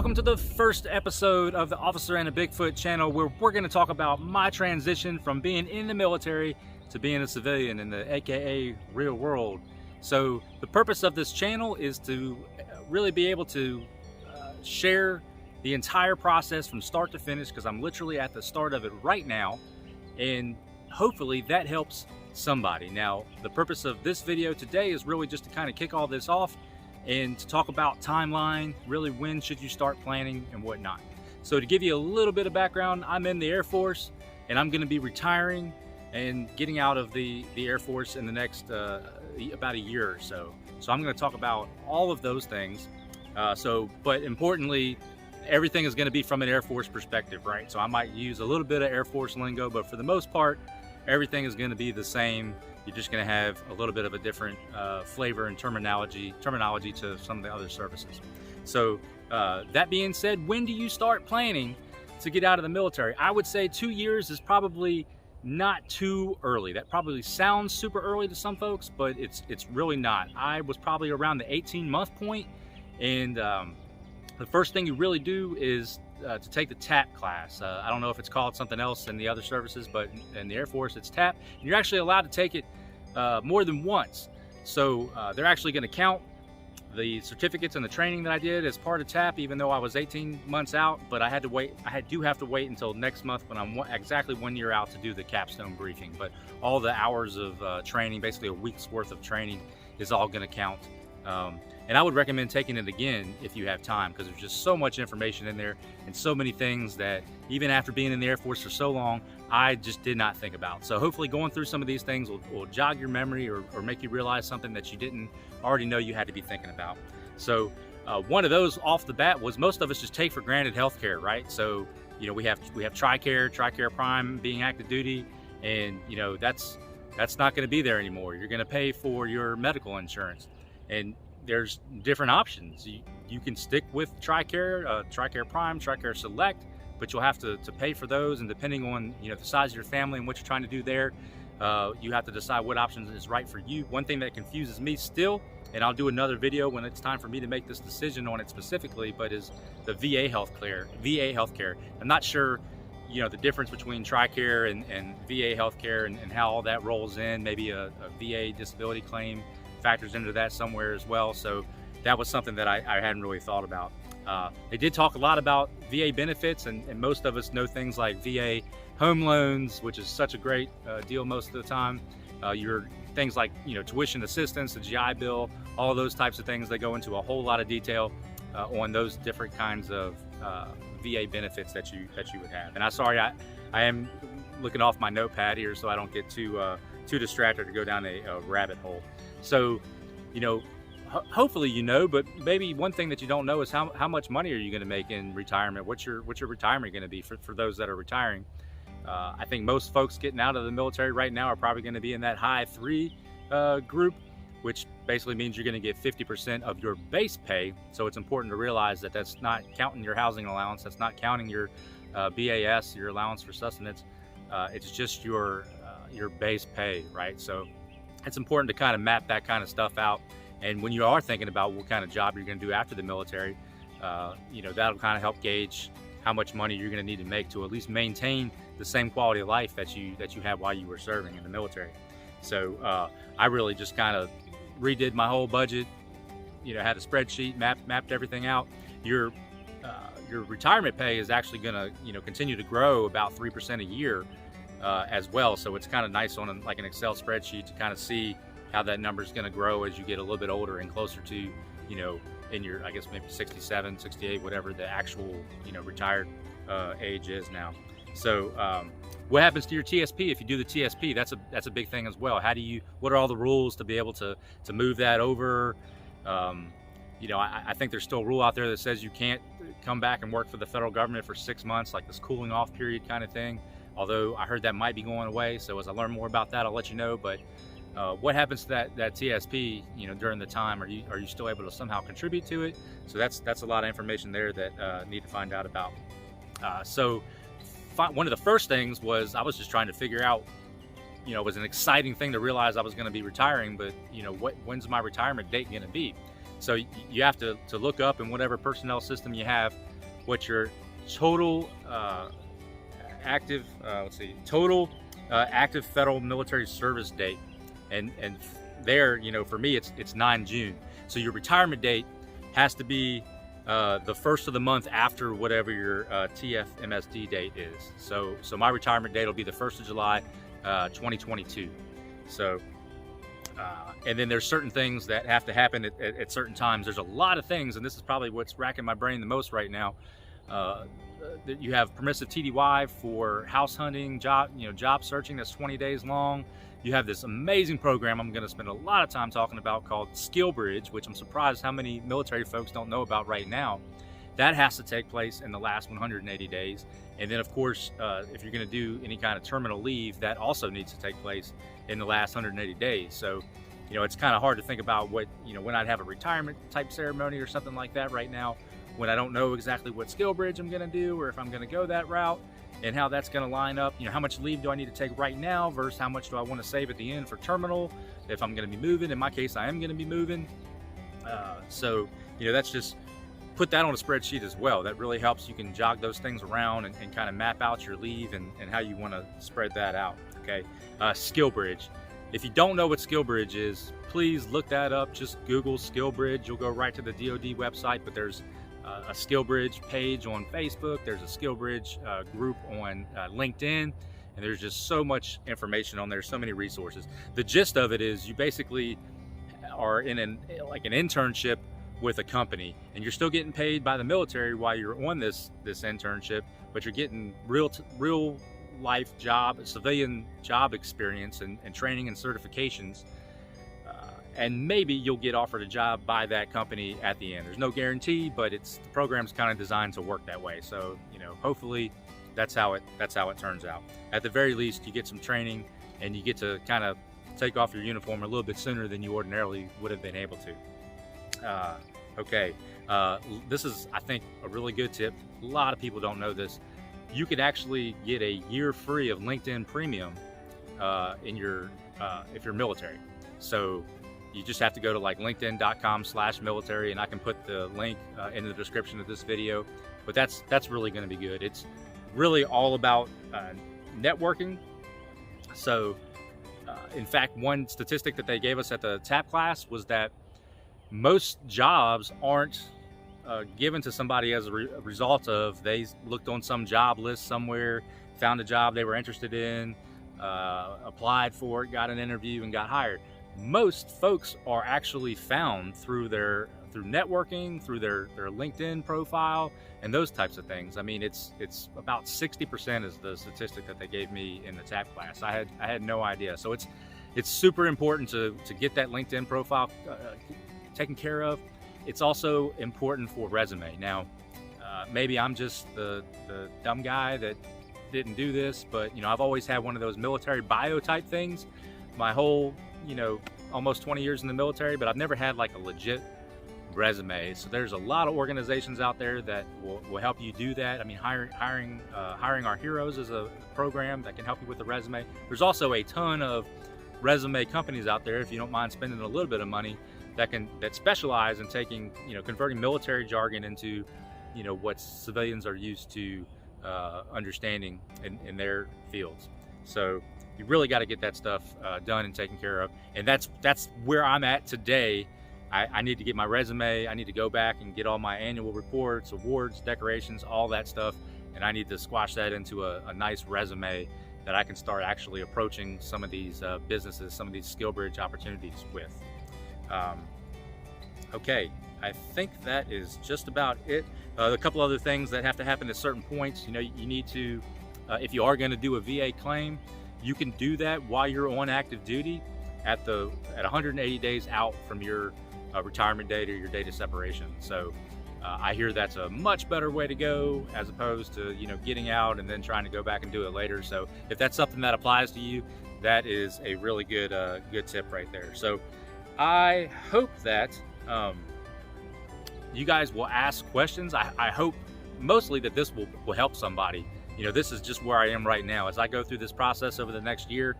Welcome to the first episode of the Officer and a Bigfoot channel, where we're going to talk about my transition from being in the military to being a civilian in the AKA real world. So the purpose of this channel is to really be able to share the entire process from start to finish, because I'm literally at the start of it right now, and hopefully that helps somebody. Now, the purpose of this video today is really just to kind of kick all this off and to talk about timeline, really when should you start planning and whatnot. So to give you a little bit of background, I'm in the Air Force and I'm going to be retiring and getting out of the Air Force in the next about a year or so. So I'm going to talk about all of those things. But importantly, everything is going to be from an Air Force perspective, right? So I might use a little bit of Air Force lingo, but for the most part, everything is going to be the same. You're just going to have a little bit of a different flavor and terminology to some of the other services. So that being said, when do you start planning to get out of the military? I would say 2 years is probably not too early. That probably sounds super early to some folks, but it's really not. I was probably around the 18-month point, and the first thing you really do is to take the TAP class. I don't know if it's called something else in the other services, but in the Air Force it's TAP. And you're actually allowed to take it more than once. So they're actually going to count the certificates and the training that I did as part of TAP, even though I was 18 months out. But I had to wait. Do have to wait until next month when I'm exactly 1 year out to do the capstone briefing. But all the hours of training, basically a week's worth of training, is all going to count. And I would recommend taking it again if you have time, because there's just so much information in there and so many things that even after being in the Air Force for so long, I just did not think about. So hopefully going through some of these things will jog your memory or make you realize something that you didn't already know you had to be thinking about. So one of those off the bat was, most of us just take for granted healthcare, right? So, you know, we have TRICARE Prime being active duty, and you know, that's not going to be there anymore. You're going to pay for your medical insurance, and there's different options. You can stick with TRICARE Prime, TRICARE Select, but you'll have to pay for those, and depending on, you know, the size of your family and what you're trying to do there, you have to decide what option is right for you. One thing that confuses me still, and I'll do another video when it's time for me to make this decision on it specifically, but is the VA healthcare. I'm not sure, you know, the difference between TRICARE and VA healthcare and how all that rolls in. Maybe a VA disability claim factors into that somewhere as well. So that was something that I hadn't really thought about. They did talk a lot about VA benefits, and most of us know things like VA home loans, which is such a great deal most of the time. Your things like, you know, tuition assistance, the GI Bill, all those types of things. They go into a whole lot of detail on those different kinds of VA benefits that you would have. And I'm sorry, I am looking off my notepad here so I don't get too distracted to go down a rabbit hole. So, you know, hopefully you know, but maybe one thing that you don't know is how much money are you going to make in retirement? What's your retirement going to be for those that are retiring? I think most folks getting out of the military right now are probably going to be in that high 3 group, which basically means you're going to get 50% of your base pay. So it's important to realize that that's not counting your housing allowance. That's not counting your BAS, your allowance for sustenance. It's just your base pay, right? So it's important to kind of map that kind of stuff out. And when you are thinking about what kind of job you're going to do after the military, you know, that'll kind of help gauge how much money you're going to need to make to at least maintain the same quality of life that you had while you were serving in the military. So I really just kind of redid my whole budget, you know, had a spreadsheet, mapped everything out. Your retirement pay is actually going to, you know, continue to grow about 3% a year as well. So it's kind of nice on like an Excel spreadsheet to kind of see how that number is going to grow as you get a little bit older and closer to, you know, in your, I guess maybe 67, 68, whatever the actual, you know, retired age is now. So what happens to your TSP if you do the TSP? That's a big thing as well. What are all the rules to be able to move that over? You know, I think there's still a rule out there that says you can't come back and work for the federal government for 6 months, like this cooling off period kind of thing. Although I heard that might be going away. So as I learn more about that, I'll let you know. But what happens to that TSP, you know, during the time? Are you still able to somehow contribute to it? So that's a lot of information there that need to find out about. One of the first things was I was just trying to figure out, you know, it was an exciting thing to realize I was going to be retiring, but you know, when's my retirement date going to be? So you have to look up in whatever personnel system you have what your total active federal military service date, and there, you know, for me it's 9 June. So your retirement date has to be the first of the month after whatever your TFMSD date is. So my retirement date will be the 1st of July 2022. So and then there's certain things that have to happen at certain times. There's a lot of things, and this is probably what's racking my brain the most right now. That you have permissive TDY for house hunting, job searching, that's 20 days long. You have this amazing program I'm going to spend a lot of time talking about called Skillbridge, which I'm surprised how many military folks don't know about right now. That has to take place in the last 180 days. And then of course, if you're going to do any kind of terminal leave, that also needs to take place in the last 180 days. So, you know, it's kind of hard to think about what, you know, when I'd have a retirement type ceremony or something like that right now, when I don't know exactly what Skillbridge I'm going to do, or if I'm going to go that route, and how that's going to line up. You know, how much leave do I need to take right now versus how much do I want to save at the end for terminal if I'm going to be moving. In my case, I am going to be moving. So, you know, that's just, put that on a spreadsheet as well. That really helps. You can jog those things around and kind of map out your leave and how you want to spread that out. Okay. Skillbridge. If you don't know what Skillbridge is, please look that up. Just Google Skillbridge. You'll go right to the DoD website, but there's a Skillbridge page on Facebook. There's a Skillbridge group on LinkedIn, and there's just so much information on there, so many resources. The gist of it is you basically are in an internship with a company, and you're still getting paid by the military while you're on this internship, but you're getting real life job, civilian job experience and training and certifications. And maybe you'll get offered a job by that company at the end. There's no guarantee, but the program's kind of designed to work that way. So, you know, hopefully that's how it turns out. At the very least, you get some training and you get to kind of take off your uniform a little bit sooner than you ordinarily would have been able to. Okay, this is, I think, a really good tip. A lot of people don't know this. You could actually get a year free of LinkedIn Premium if you're military. So you just have to go to like linkedin.com/military, and I can put the link in the description of this video. But that's really going to be good. It's really all about networking. So in fact, one statistic that they gave us at the TAP class was that most jobs aren't given to somebody as a result of they looked on some job list somewhere, found a job they were interested in, applied for it, got an interview, and got hired. Most folks are actually found through networking, through their LinkedIn profile, and those types of things. I mean, it's about 60% is the statistic that they gave me in the TAP class. I had no idea. So it's super important to get that LinkedIn profile taken care of. It's also important for resume. Now, maybe I'm just the dumb guy that didn't do this, but you know, I've always had one of those military bio type things my whole, you know, almost 20 years in the military, but I've never had like a legit resume. So there's a lot of organizations out there that will help you do that. I mean, hiring Our Heroes is a program that can help you with the resume. There's also a ton of resume companies out there, if you don't mind spending a little bit of money, that specialize in taking, you know, converting military jargon into, you know, what civilians are used to understanding in their fields. So you really got to get that stuff done and taken care of. And that's where I'm at today. I need to get my resume. I need to go back and get all my annual reports, awards, decorations, all that stuff. And I need to squash that into a nice resume that I can start actually approaching some of these businesses, some of these Skillbridge opportunities with. Okay, I think that is just about it. A couple other things that have to happen at certain points. You know, you need to, if you are going to do a VA claim, you can do that while you're on active duty at 180 days out from your retirement date or your date of separation. So I hear that's a much better way to go as opposed to, you know, getting out and then trying to go back and do it later. So if that's something that applies to you, that is a really good tip right there. So I hope that you guys will ask questions. I hope mostly that this will help somebody. You know, this is just where I am right now. As I go through this process over the next year,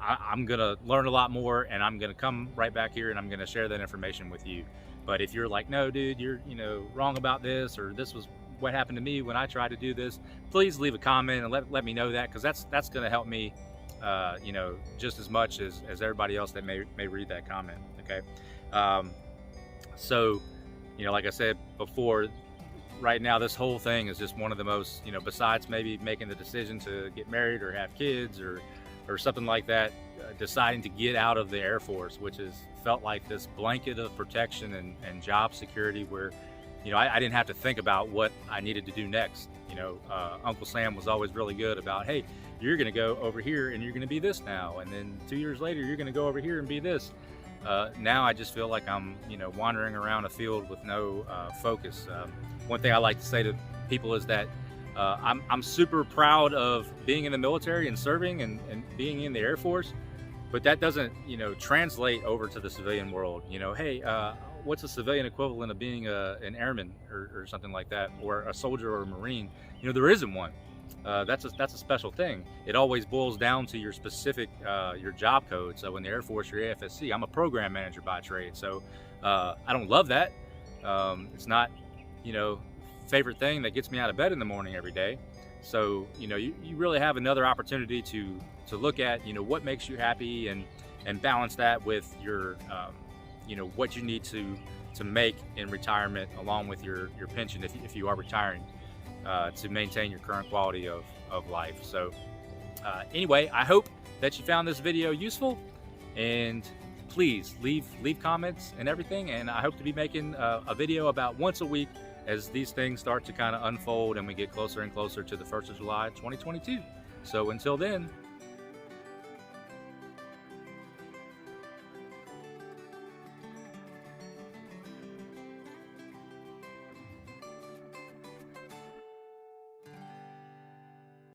I'm gonna learn a lot more, and I'm gonna come right back here and I'm gonna share that information with you. But if you're like, no, dude, you're, you know, wrong about this, or this was what happened to me when I tried to do this, please leave a comment and let me know that, because that's going to help me, you know, just as much as everybody else that may read that comment. Okay. So, you know, like I said before, right now this whole thing is just one of the most, you know, besides maybe making the decision to get married or have kids or something like that, deciding to get out of the Air Force, which has felt like this blanket of protection and job security where, you know, I didn't have to think about what I needed to do next. You know, Uncle Sam was always really good about, hey, you're going to go over here and you're going to be this now, and then 2 years later you're going to go over here and be this. Now I just feel like I'm, you know, wandering around a field with no focus. One thing I like to say to people is that I'm super proud of being in the military and serving and being in the Air Force, but that doesn't, you know, translate over to the civilian world. You know, hey, what's a civilian equivalent of being an airman or something like that, or a soldier or a Marine? You know, there isn't one. That's a special thing. It always boils down to your specific, your job code. So in the Air Force, you're AFSC. I'm a program manager by trade. So I don't love that. It's not, you know, favorite thing that gets me out of bed in the morning every day. So, you know, you really have another opportunity to look at, you know, what makes you happy and balance that with your, you know, what you need to make in retirement, along with your pension if you are retiring, to maintain your current quality of life. So anyway, I hope that you found this video useful, and please leave comments and everything, and I hope to be making a video about once a week as these things start to kind of unfold and we get closer and closer to the 1st of July 2022. So until then,